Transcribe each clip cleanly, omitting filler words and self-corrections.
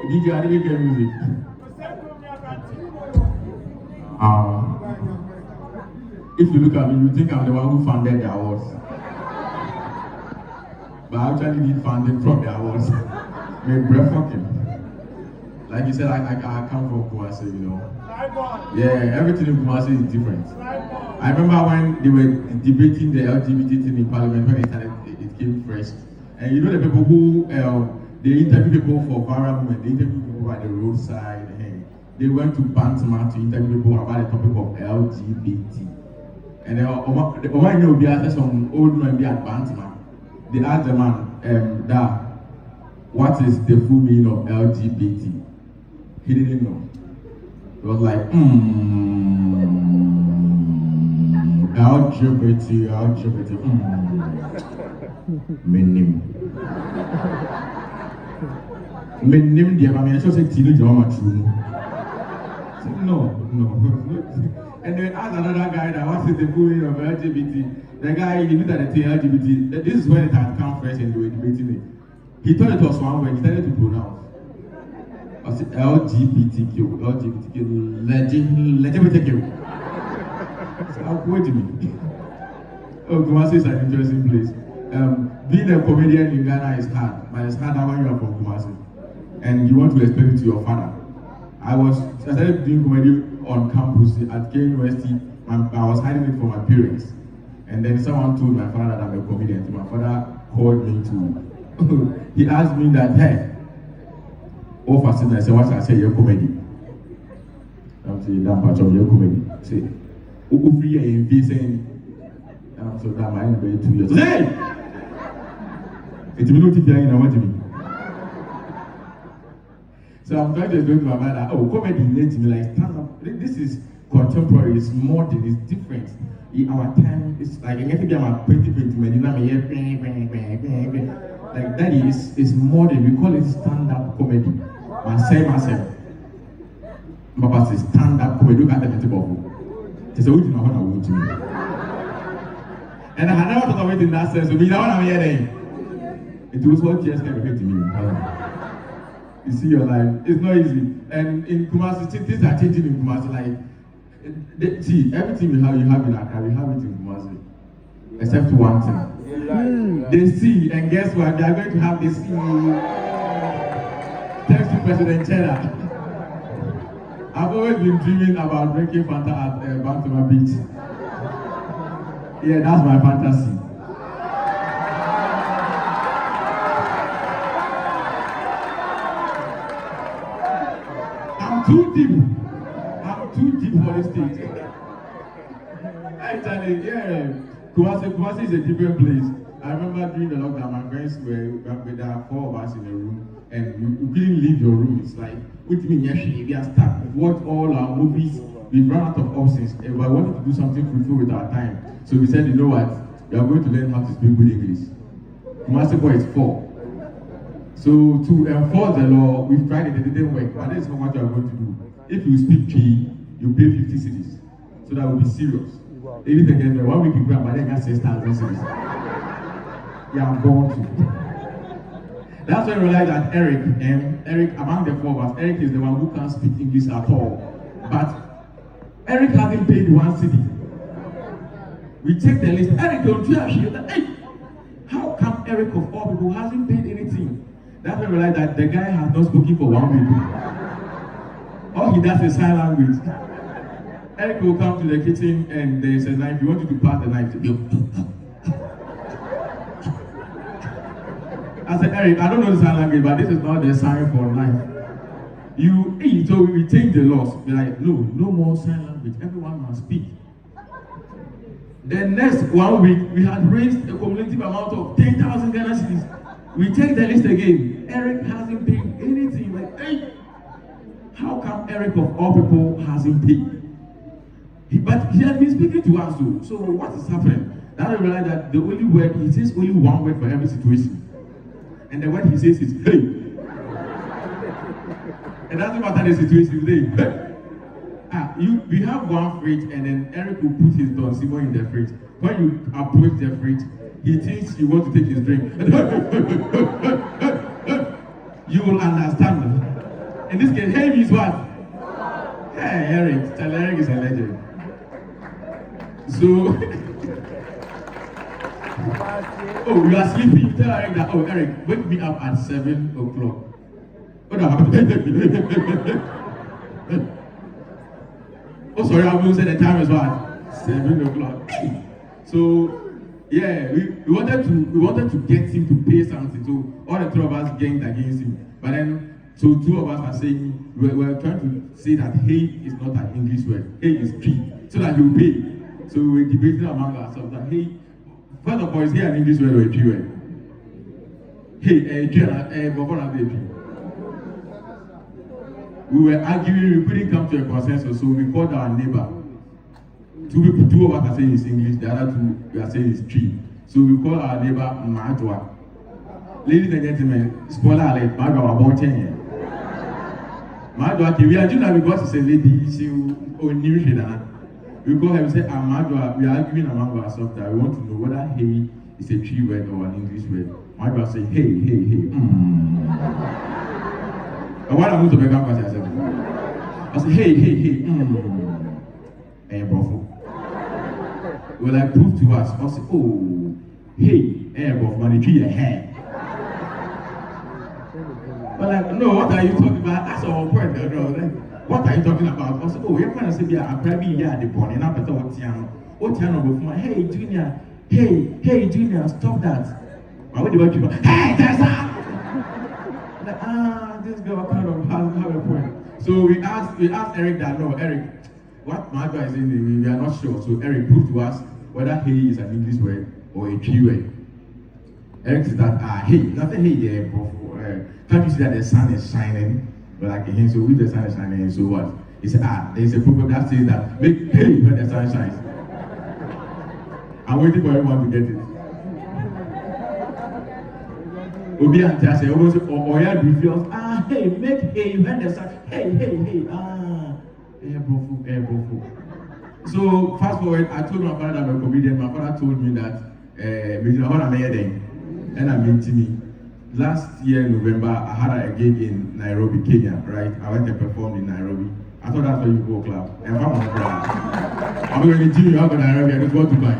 DJ, I didn't get music. If you look at me, you think I'm the one who funded the awards. But I actually need funding from the awards. Like you said, I come from Kumasi, you know. Yeah, everything in Kumasi is different. I remember when they were debating the LGBT thing in Parliament when it came fresh. And you know the people who they interview people for viral movement, they interview people by the roadside. And they went to Bantama to interview people about the topic of LGBT. And then Oman will be asked some old man be at Bantama. They asked the man, what is the full meaning of LGBT? He didn't know. It was like, LGBT, Menim. Menim, dear, I mean, I should say, Tino, no. And then ask another guy that what is the full meaning of LGBT. The guy, he knew that the LGBT, this is when it had come first and they were debating it. He thought it was one word, he started to pronounce. I said LGBTQ, LGBTQ. So wait a minute. Oh, Kumasi is an interesting place. Being a comedian in Ghana is hard, but it's harder when you are from Kumasi. And you want to explain it to your father. I started doing comedy on campus at K University. I was hiding it from my parents. And then someone told my father that I'm a comedian. So my father called me to, he asked me that, hey, all fascinating. I said, what I say, you're comedy. I'm saying, damn, part of your comedy. Say, who free and saying, so that might be 2 years. Hey! It's a minute if you're in, what do you mean? So I'm trying to explain to my mother, oh, comedy needs to be like stand up. This is contemporary, it's modern, it's different. In our time, it's like anything about 2020, like that is modern. We call it stand-up comedy. Myself. Papa says stand-up comedy. Look at the people. They say, "What do you know what to me?" And I never thought of it in that sense. So we don't want to hear them. It was what tears can repeat to me. You see your life. It's not easy. And in Kumasi, things are changing in Kumasi. Like, see, everything we have in Accra, we have it in Kumasi. Except one thing. They see, and guess what? They are going to have the sea. Thanks to President Cheddar. I've always been dreaming about drinking Fanta at Bantama Beach. Yeah, that's my fantasy. I'm too deep for this stage. Actually, yeah. Kumasi is a different place. I remember during the lockdown, my friends there are 4 of us in a room, and you couldn't leave your room. It's like, what do you mean, yes, we are stuck. We've watched all our movies, we've run out of options, and we wanted to do something fruitful with our time. So we said, you know what, we are going to learn how to speak good English. Kumasi boy is 4. So to enforce the law, we've tried it didn't work, but that's not what you are going to do. If you speak P, you pay 50 cedis. So that will be serious. Even again, 1 week in Grand, but then got 6,000 cedis. Yeah, I'm going to. That's when I realized that Eric, among the 4 of us, Eric is the one who can't speak English at all. But Eric hasn't paid 1 cedi. We check the list. Eric, don't you actually? Hey, how come Eric of all people hasn't paid anything? That's when I realized that the guy has not spoken for 1 week. All he does is sign language. Eric will come to the kitchen and there's a knife. You want you to pass the knife. I said, Eric, I don't know the sign language, but this is not the sign for knife. So we change the laws. We're like, no more sign language. Everyone must speak. The next 1 week, we had raised a cumulative amount of 10,000 Ghana cedis. We check the list again. Eric hasn't paid anything. Like, hey, how come Eric of all people hasn't paid? But he has been speaking to us too. So what is happening? Now I realize that the only word, he says only one word for every situation. And the word he says is, hey. It doesn't matter the situation, hey. We have one fridge and then Eric will put his Don Simon in the fridge. When you approach the fridge, he thinks you want to take his drink. You will understand. In this case, hey means what? Hey, Eric. Tell Eric is a legend. So, oh, you are sleeping. Tell Eric that, oh, Eric, wake me up at 7 o'clock. What happened? Oh, sorry, I will say the time is what? 7 o'clock. So, yeah, we wanted to get him to pay something. So all the three of us ganged against him. But then, so two of us are saying, we were trying to say that hey is not an English word. Hey is tree. So that he will pay. So we were debating among ourselves that hey, first of all, is hey an English word or a tree word? Hey, a tree, before I say tree. We were arguing, we couldn't come to a consensus, so we called our neighbor. Two of us are saying it's English, the other two we are saying it's tree. So we call our neighbor Madwa. Ladies and gentlemen, spoiler alert, Madwa about 10 years. Madwa, we are doing that because it's a lady, she knew she that. We call her and say, Madwa, we are arguing among ourselves that we want to know whether hey is a tree word or an English word. Madwa say, hey. And what I'm going to make up myself. I say, hey. Hey, bro. Will I prove to us? I say, oh, hey, bro, man, the tree ahead. But like, no, what are you talking about? That's our point. No, like, what are you talking about? I say, oh, you're going to say, yeah, I'm probably here at the point, and I'm better Otiano before. Hey, Junior. Hey, Junior, stop that. Why would you want to? Hey, Tessa! Like, this girl kind of have a point. So we asked Eric that, no, Eric, what my advice is, we are not sure. So Eric proved to us whether hey is an English word or a tree word. Eric said that, hey, nothing hey there, bro. Can't you see that the sun is shining? But like him, so with the sun is shining, so what? He said, there's a proverb that says that make hay when the sun shines. I'm waiting for everyone to get it. OB Amponsah always say, or yeah, refuse. Hey, make hay when the sun. Hey. Bro. So fast forward, I told my father that I'm a comedian. My father told me that and I'm into me. Last year, November, I had a gig in Nairobi, Kenya, right? I went and performed in Nairobi. I thought that's where you go club. And if I'm on the crowd, I'm going to Jimmy, I'm going to Nairobi, I just want to buy.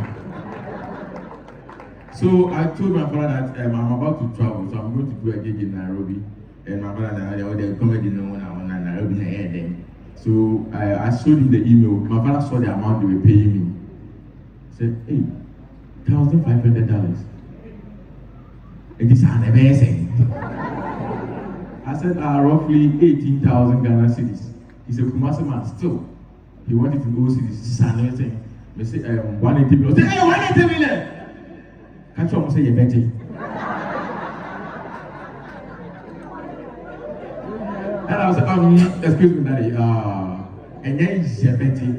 So I told my father that I'm about to travel, so I'm going to do a gig in Nairobi. And my father and I, they're comedy no one on Nairobi in the air then. So I showed him the email. My father saw the amount they were paying me. He said, hey, $1,500. And this is an amazing. I said, roughly 18,000 Ghana cedis. He said, Kumasi man, still. He wanted to go see this. This is an amazing. They say, 180 million. I say, hey, 180 million! Can't you almost say you're better? And I was like, excuse me, daddy. And then you're better.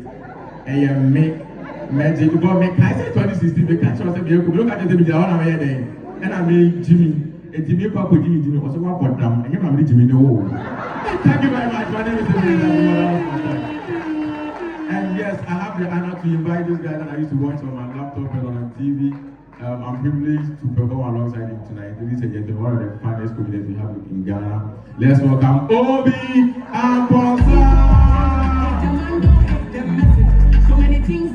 And you make magic. But I said 2016, they can't you say, look at the video, I want to wear there. And I made Jimmy, and Jimmy Papa Jimmy was a one for them, and you have Jimmy no. Thank you very much. My name is Ebenezer Dwomoh. And yes, I have the honor to invite this guy that I used to watch on my laptop and on TV. I'm privileged to perform alongside him tonight. Ladies and gentlemen, one of the finest comedians we have in Ghana. Let's welcome OB Amponsah. So many things